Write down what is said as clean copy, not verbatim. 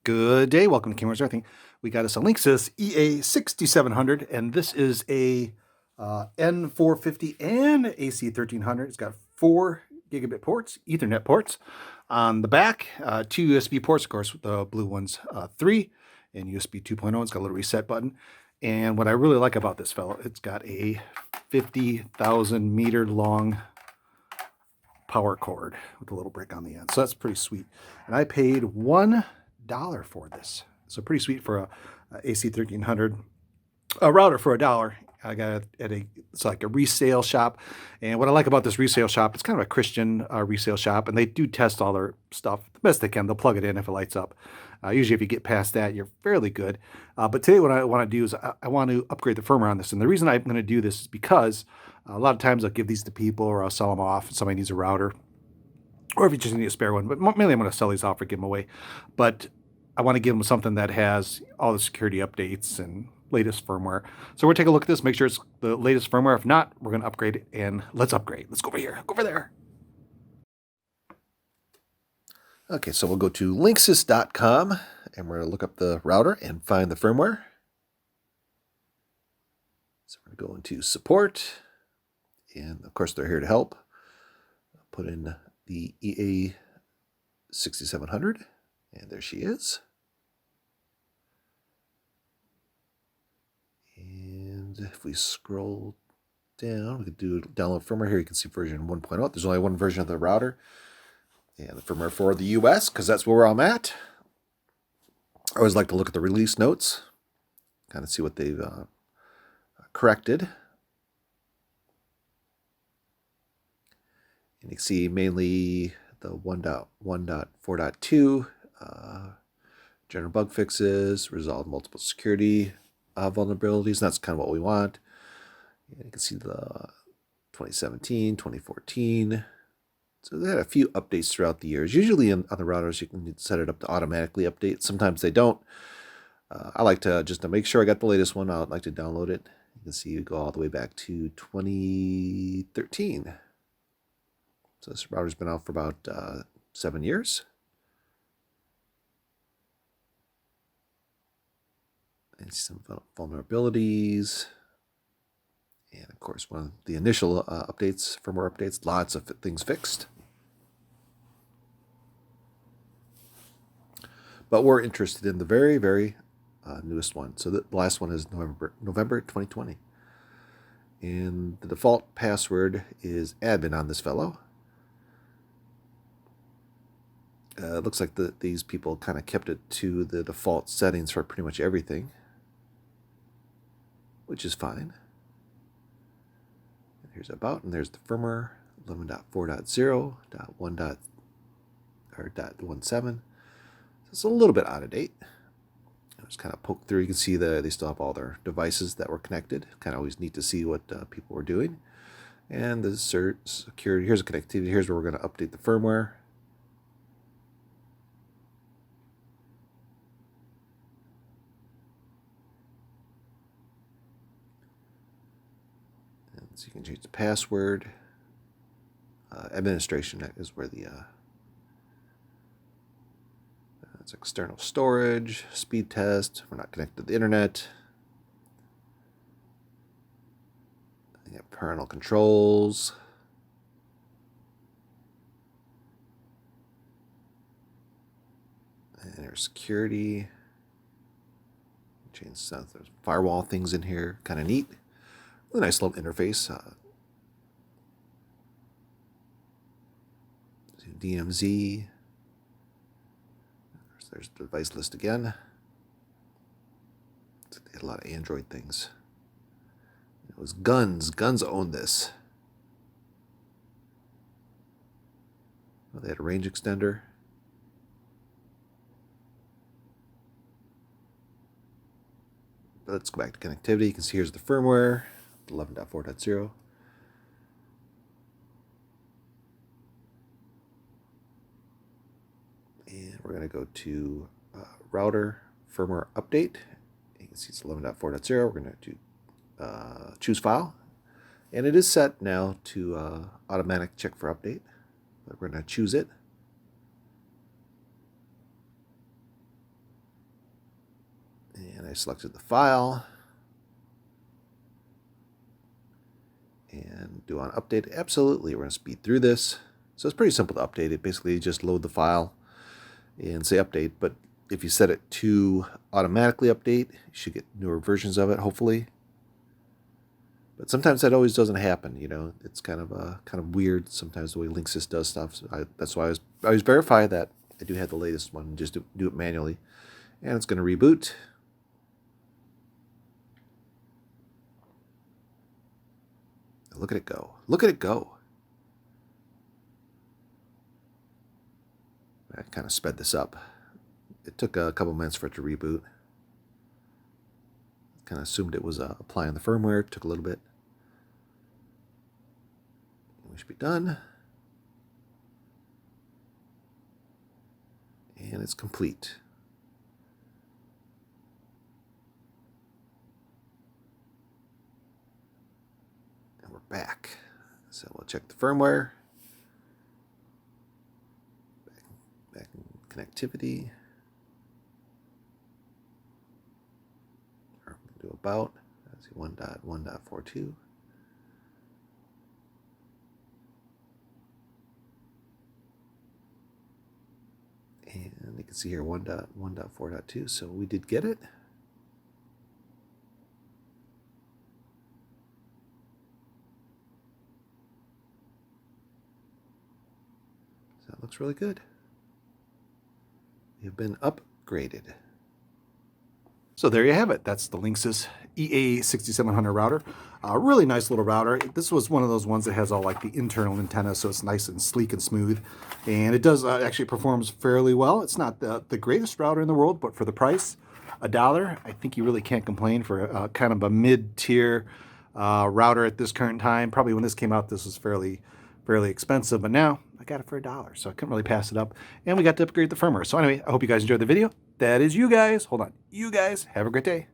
Good day. Welcome to Kingwilliamruleseverything. Everything. We got us a Linksys EA6700, and this is a N450 and AC1300. It's got 4 gigabit ports, Ethernet ports. On the back, 2 USB ports, of course, the blue one's 3, and USB 2.0. It's got a little reset button. And what I really like about this fellow, it's got a 50,000 meter long power cord with a little brick on the end. So that's pretty sweet. And I paid $1 for this. So pretty sweet for a AC1300. A router for $1. I got it it's like a resale shop. And what I like about this resale shop, it's kind of a Christian resale shop, and they do test all their stuff the best they can. They'll plug it in if it lights up. Usually if you get past that, you're fairly good. But today what I want to do is I want to upgrade the firmware on this. And the reason I'm going to do this is because a lot of times I'll give these to people or I'll sell them off if somebody needs a router. Or if you just need a spare one. But mainly I'm going to sell these off or give them away. But I want to give them something that has all the security updates and latest firmware. So we're going to take a look at this, make sure it's the latest firmware. If not, we're going to upgrade it, and let's upgrade. Let's go over here, go over there. Okay, so we'll go to Linksys.com, and we're going to look up the router and find the firmware. So we're going to go into support, and of course they're here to help. Put in the EA6700, and there she is. And if we scroll down, we could do download firmware here. You can see version 1.0. There's only one version of the router. And the firmware for the US, because that's where I'm at. I always like to look at the release notes, kind of see what they've corrected. And you can see mainly the 1.1.4.2, general bug fixes, resolve multiple security vulnerabilities. That's kind of what we want. And you can see the 2017, 2014. So they had a few updates throughout the years. Usually on the routers, you can set it up to automatically update. Sometimes they don't. I like to, just to make sure I got the latest one, I'd like to download it. You can see you go all the way back to 2013. So this router's been out for about 7 years. And some vulnerabilities. And of course, one of the initial updates, firmware updates, lots of things fixed. But we're interested in the very, very newest one. So the last one is November 2020. And the default password is admin on this fellow. It looks like these people kind of kept it to the default settings for pretty much everything, which is fine. And here's about, and there's the firmware 11.4.0.1.17. So it's a little bit out of date. I just kind of poke through. You can see they still have all their devices that were connected. Kind of always neat to see what people were doing. And the security. Here's the connectivity. Here's where we're going to update the firmware. So you can change the password. Administration is where the it's external storage, speed test. We're not connected to the internet. You have parental controls. And there's security. Change some there's firewall things in here. Kind of neat. A nice little interface. DMZ. There's the device list again. They had a lot of Android things. It was Guns. Guns owned this. Well, they had a range extender. But let's go back to connectivity. You can see here's the firmware. 11.4.0. And we're going to go to router firmware update. You can see it's 11.4.0. We're going to do choose file. And it is set now to automatic check for update. But we're going to choose it. And I selected the file. And do I want to update it? Absolutely. We're going to speed through this. So it's pretty simple to update it. Basically, you just load the file and say update. But if you set it to automatically update, you should get newer versions of it, hopefully. But sometimes that always doesn't happen. You know, it's kind of weird sometimes the way Linksys does stuff. So that's why I always verify that I do have the latest one and just do it manually. And it's going to reboot. Look at it go. Look at it go. I kind of sped this up. It took a couple minutes for it to reboot. Kind of assumed it was applying the firmware. It took a little bit. We should be done. And it's complete. And we're back. So we'll check the firmware. Back in connectivity. Or do about. Let's see, 1.1.42. And you can see here 1.1.4.2, so we did get it. So that looks really good. You've been upgraded. So there you have it. That's the Linksys EA6700 router. Really nice little router. This was one of those ones that has all like the internal antennas, so it's nice and sleek and smooth. And it does actually performs fairly well. It's not the greatest router in the world, but for the price, $1, I think you really can't complain for kind of a mid-tier router at this current time. Probably when this came out, this was fairly expensive, but now I got it for $1, so I couldn't really pass it up. And we got to upgrade the firmware. So anyway, I hope you guys enjoyed the video. That is you guys. Hold on. You guys have a great day.